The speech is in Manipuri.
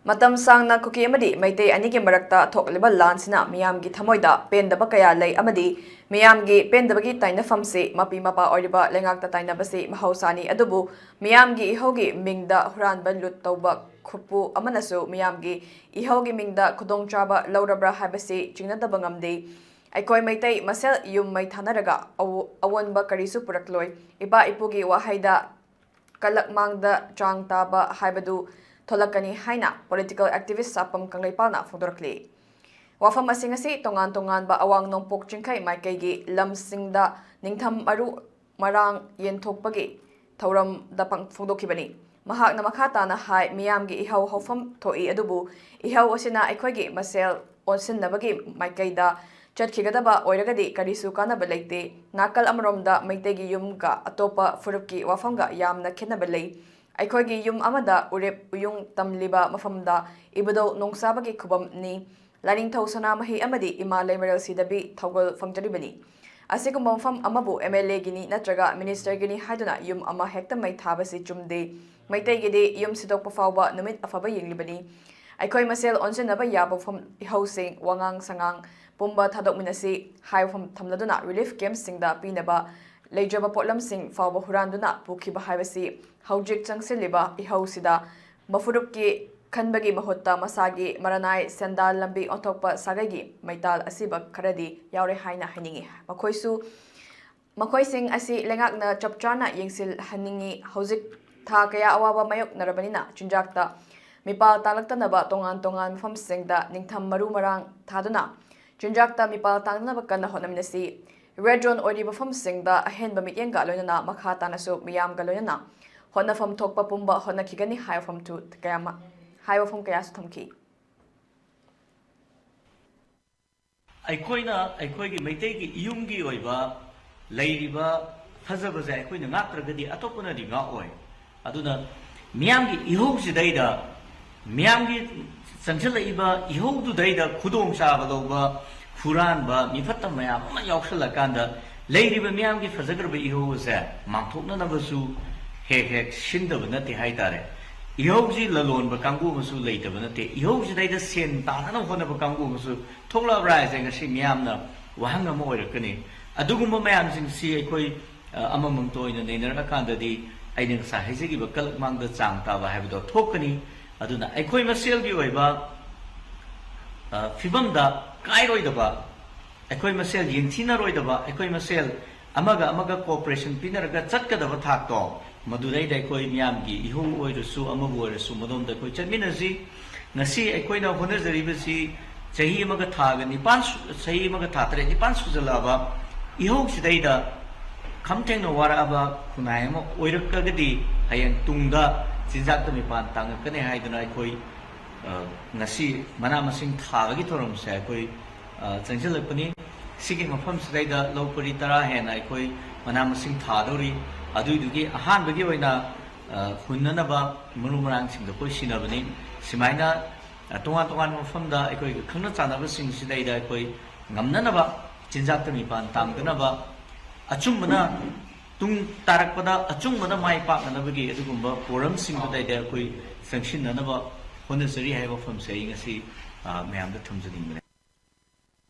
Matam sangna kuki amadi maitei anigi marakta thokliba lansina miyamgi thamoida pendaba kaya lei amadi miyamgi pendabagi tainafamse mapi mapa oriba lengakta tainabasi mahausani adubu miyamgi ihogi mingda huranba lut tauba khupu amanasu miyamgi ihogi mingda khudongchaba laurabra habasi chingnadaba ngamde aikoi maitai masel yum mai thanaraga awonba karisu purakloi iba ipugi wahaida kalakmangda chang taba haibadu Tholakani haina political activist sapam kangleipalna fodorkli. Wafam asingasi tongan ba awang nongpok chingkai maikaigi lamsingda ningtham maru marang yenthokpagi thauram dapang fodokibani. Mahakna makhatana hai miyamgi ihau hofam thoi adubu ihau asina aikhoigi masel onsinnabagi maikaida chatkigadaba oiragadi karisu kanaba leite nakal amromda maitegi yumga atopa furupki wafamga yamna khenaba lei Aikhoigi yum amada urep uyung tamliba mafamda ibado nongsabagi khubam ni laning thosana mahi amadi ima lemeral sidabi thogol fangjaribani asigumba mafam amabu MLA gini natraga minister gini haiduna yum ama hekta mai thabasi chumde maitai gidi yum sidokpa fawba numit afaba yenglibani Aikhoi masel onsenaba yaba fam housing wangang sangang pumba thadokminasi haifam thamladuna relief camps singda pinaba Lejaba potlam sing fawba huranduna pukiba haibasi haujik changsiliba ihausida mafurupki khanbagi mahutta masagi maranai sendal lambi onthokpa sagagi maital asiba kharadi yaure haina haningi makoising asi lengakna chapchana yengsil haningi haujik tha kaya awaba mayok narabanina chunjakta mipal talaktanaba tongan mafamsingda ningtham maru marang thaduna chunjakta mipal tangnaba kanna honaminasi Red Zone Oriba Fam Singda ahen bamit yenga loinana makhata nasu miyam galoinana hona fam thokpa pumba hona kigani high fam tu kayama high fam kaya su thamki ꯑꯩꯈꯣꯏꯒꯤ ꯃꯩꯇꯩꯒꯤ ꯏꯌꯨꯝꯒꯤ ꯑꯣꯏꯕ ꯂꯩꯔꯤꯕ ꯐꯖꯕꯁꯦ ꯑꯩꯈꯣꯏꯅ ꯉꯥꯛꯇ꯭ꯔꯒꯗꯤ ꯑꯇꯣꯞꯄꯅꯗꯤ ꯉꯥꯛꯑꯣꯏ ꯑꯗꯨꯅ ꯃꯤꯌꯥꯝꯒꯤ ꯏꯍꯧꯁꯤꯗꯩꯗ ꯃꯤꯌꯥꯝꯒꯤ ꯆꯪꯁꯤꯜꯂꯛꯏꯕ ꯏꯍꯧꯗꯨꯗꯩꯗ ꯈꯨꯗꯣꯡꯆꯥꯕ ꯂꯧꯕ Huranba, Mifata Mayam, Yakshalakanda, Lady Miamgi Fazagraba Ihosa, Mantoknanabasu, Hek, Shindavanati Haitare. Ihoji Lalon, Bakangu Musu later, Vanati, Ihoji later sin, Tana Honabakangu Musu, Tola Rising, a Shimiamna, Wahanga Moirakani, Aduguma Mayam Sing Si, Ekoi, Amamunto in the Narakanda, the Aidin Sahizigi, Bakalak Mang the Santa, have the Tokani, Aduna, Ekoi Masilgi Weba, Fibanda. Kairoidaba, Ekoi Masel, Yentina Roidaba, Ekoi Masel, Amaga Corporation, Pinaraga, Chatkadava Tato, Madurai, Ekoi Miamgi, Ihu Oirusu, Amabu, Madon, the Cochaminazi, Nasi, Equina, Honors the Rivasi, Sahi Magatag, and Nipan, Sahi Magatatre, Nipan Suzalava, Ihu Shideda, Kamten Waraba, Kunaimo, Oirukagadi, Hayan Tunga, Sinzata Mipan, Tanga, Kane Haidana, Ekoi. Nasi Manamasing Thavagi Torum Sakoi Zanjilapani, seeking a pump Sreda, Lopuri Tara, and I koi Manamasing Tadori, Adugi, a hand Bagioina, Hunanaba, Murumarang, the Pushinabani, Simaina, Tongan from the Ekoi Kunatana sing Sida, Koi Namnanaba, Chinzatamipan, Tanganaba, Achumana, Tung Tarakpada, Achumana, my partner Navigi, Edumba, Porum sing the day, Koi Sanction Nanaba. Honestly, I have from saying, I see, ma'am, the terms of English.